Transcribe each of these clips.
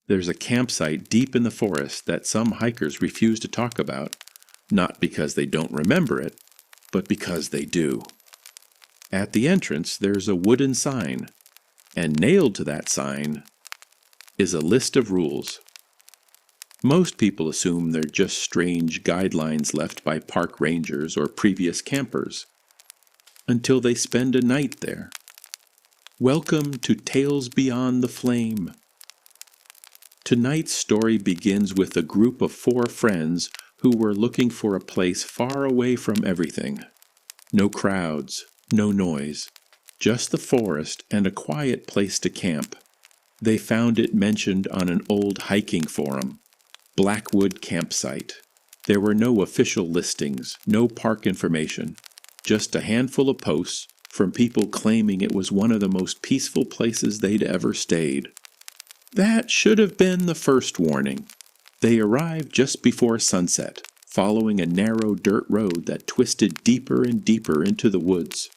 There's a campsite deep in the forest that some hikers refuse to talk about, not because they don't remember it, but because they do. At the entrance, there's a wooden sign, and nailed to that sign is a list of rules. Most people assume they're just strange guidelines left by park rangers or previous campers, until they spend a night there. Welcome to Tales Beyond the Flame. Tonight's story begins with a group of 4 friends who were looking for a place far away from everything. No crowds, no noise, just the forest and a quiet place to camp. They found it mentioned on an old hiking forum, Blackwood Campsite. There were no official listings, no park information, just a handful of posts from people claiming it was one of the most peaceful places they'd ever stayed. That should have been the first warning. They arrived just before sunset, following a narrow dirt road that twisted deeper and deeper into the woods.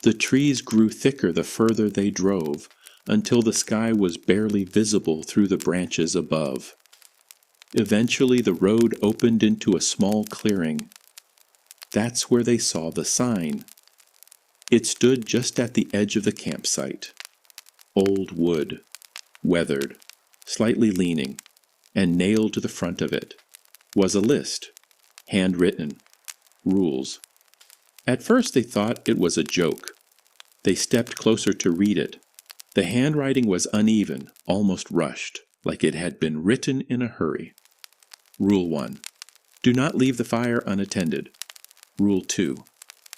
The trees grew thicker the further they drove, until the sky was barely visible through the branches above. Eventually the road opened into a small clearing. That's where they saw the sign. It stood just at the edge of the campsite. Old wood, weathered, slightly leaning, and nailed to the front of it was a list, handwritten, rules. At first they thought it was a joke. They stepped closer to read it. The handwriting was uneven, almost rushed, like it had been written in a hurry. Rule 1. Do not leave the fire unattended. Rule 2.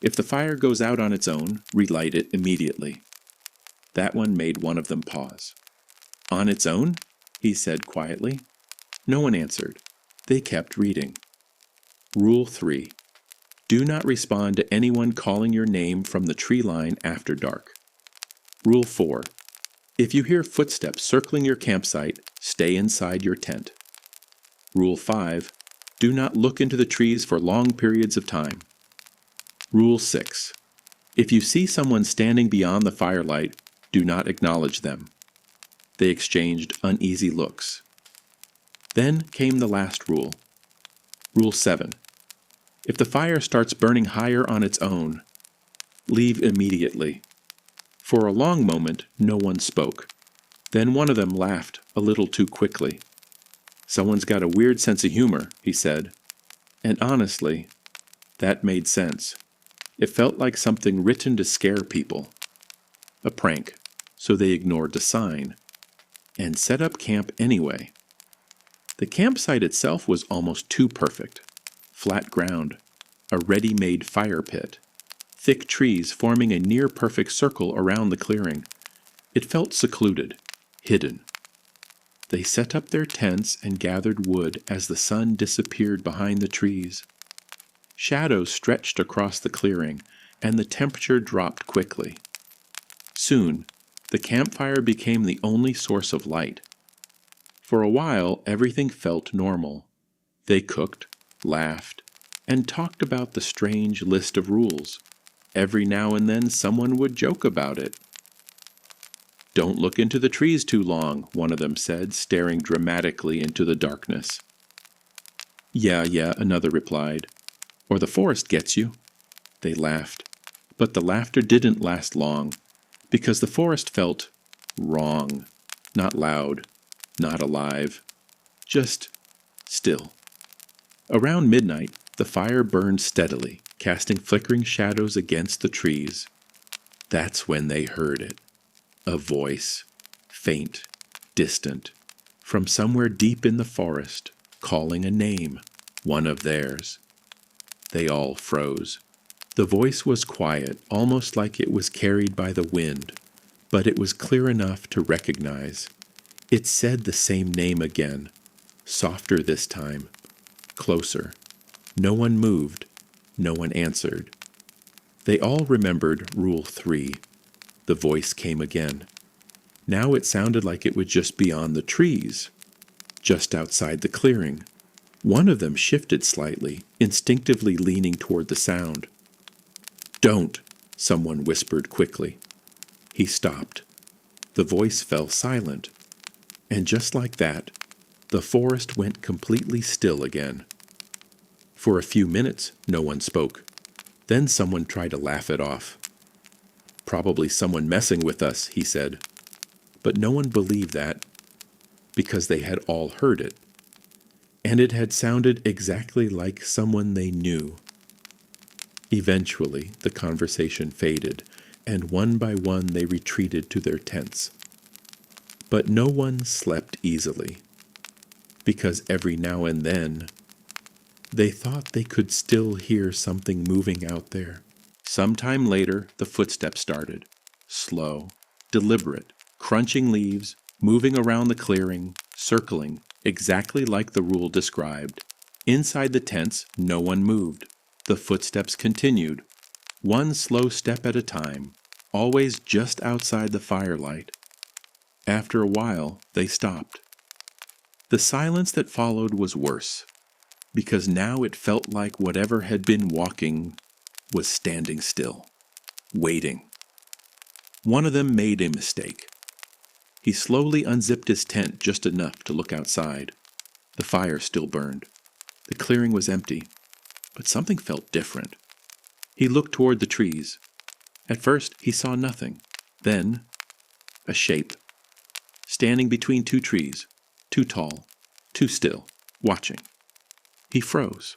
If the fire goes out on its own, relight it immediately. That one made one of them pause. On its own? He said quietly. No one answered. They kept reading. Rule 3. Do not respond to anyone calling your name from the tree line after dark. Rule 4. If you hear footsteps circling your campsite, stay inside your tent. Rule 5. Do not look into the trees for long periods of time. Rule 6. If you see someone standing beyond the firelight, do not acknowledge them. They exchanged uneasy looks. Then came the last rule. Rule 7. If the fire starts burning higher on its own, leave immediately. For a long moment, no one spoke. Then one of them laughed a little too quickly. Someone's got a weird sense of humor, he said. And honestly, that made sense. It felt like something written to scare people. A prank, so they ignored the sign and set up camp anyway. The campsite itself was almost too perfect. Flat ground, a ready-made fire pit, thick trees forming a near-perfect circle around the clearing. It felt secluded, hidden. They set up their tents and gathered wood as the sun disappeared behind the trees. Shadows stretched across the clearing, and the temperature dropped quickly. Soon, the campfire became the only source of light. For a while, everything felt normal. They cooked, laughed, and talked about the strange list of rules. Every now and then someone would joke about it. "Don't look into the trees too long," one of them said, staring dramatically into the darkness. Yeah, another replied. "Or the forest gets you." They laughed. But the laughter didn't last long, because the forest felt wrong. Not loud, not alive, just still. Around midnight, the fire burned steadily, casting flickering shadows against the trees. That's when they heard it. A voice, faint, distant, from somewhere deep in the forest, calling a name, one of theirs. They all froze. The voice was quiet, almost like it was carried by the wind, but it was clear enough to recognize. It said the same name again, softer this time, closer. No one moved, no one answered. They all remembered Rule 3. The voice came again. Now it sounded like it would just be on the trees, just outside the clearing. One of them shifted slightly, instinctively leaning toward the sound. "Don't," someone whispered quickly. He stopped. The voice fell silent. And just like that, the forest went completely still again. For a few minutes, no one spoke. Then someone tried to laugh it off. "Probably someone messing with us," he said. But no one believed that, because they had all heard it. And it had sounded exactly like someone they knew. Eventually, the conversation faded, and one by one they retreated to their tents. But no one slept easily, because every now and then they thought they could still hear something moving out there. Sometime later, the footsteps started, slow, deliberate, crunching leaves, moving around the clearing, circling, exactly like the rule described. Inside the tents, no one moved. The footsteps continued, one slow step at a time, always just outside the firelight. After a while, they stopped. The silence that followed was worse, because now it felt like whatever had been walking was standing still, waiting. One of them made a mistake. He slowly unzipped his tent just enough to look outside. The fire still burned. The clearing was empty, but something felt different. He looked toward the trees. At first, he saw nothing. Then, a shape, standing between two trees, too tall, too still, watching. He froze.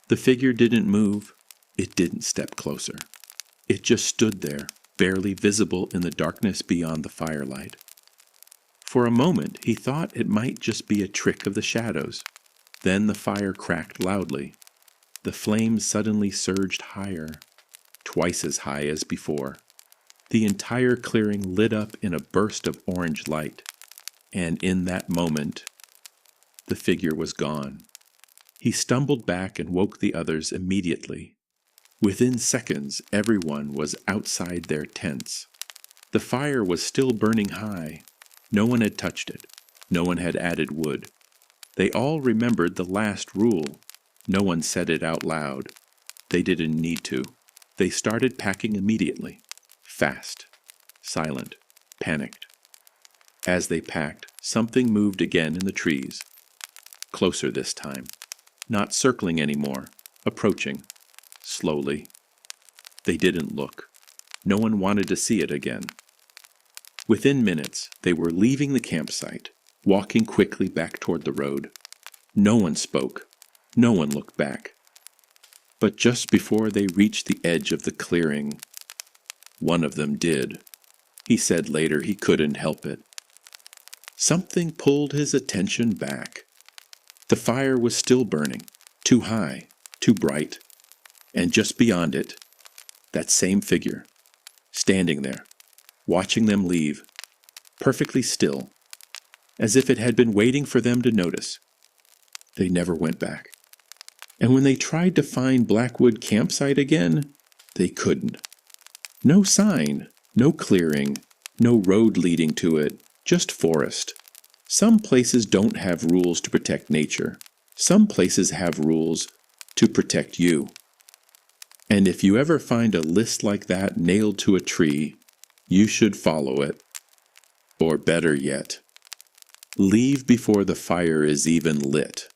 The figure didn't move. It didn't step closer. It just stood there, barely visible in the darkness beyond the firelight. For a moment, he thought it might just be a trick of the shadows. Then the fire cracked loudly. The flames suddenly surged higher, twice as high as before. The entire clearing lit up in a burst of orange light, and in that moment, the figure was gone. He stumbled back and woke the others immediately. Within seconds, everyone was outside their tents. The fire was still burning high. No one had touched it. No one had added wood. They all remembered the last rule. No one said it out loud. They didn't need to. They started packing immediately. Fast, silent, panicked. As they packed, something moved again in the trees. Closer this time. Not circling anymore. Approaching. Slowly. They didn't look. No one wanted to see it again. Within minutes, they were leaving the campsite, walking quickly back toward the road. No one spoke. No one looked back. But just before they reached the edge of the clearing, one of them did. He said later he couldn't help it. Something pulled his attention back. The fire was still burning, too high, too bright, and just beyond it, that same figure, standing there, watching them leave, perfectly still, as if it had been waiting for them to notice. They never went back. And when they tried to find Blackwood campsite again, they couldn't. No sign, no clearing, no road leading to it, just forest. Some places don't have rules to protect nature. Some places have rules to protect you. And if you ever find a list like that nailed to a tree, you should follow it. Or better yet, leave before the fire is even lit.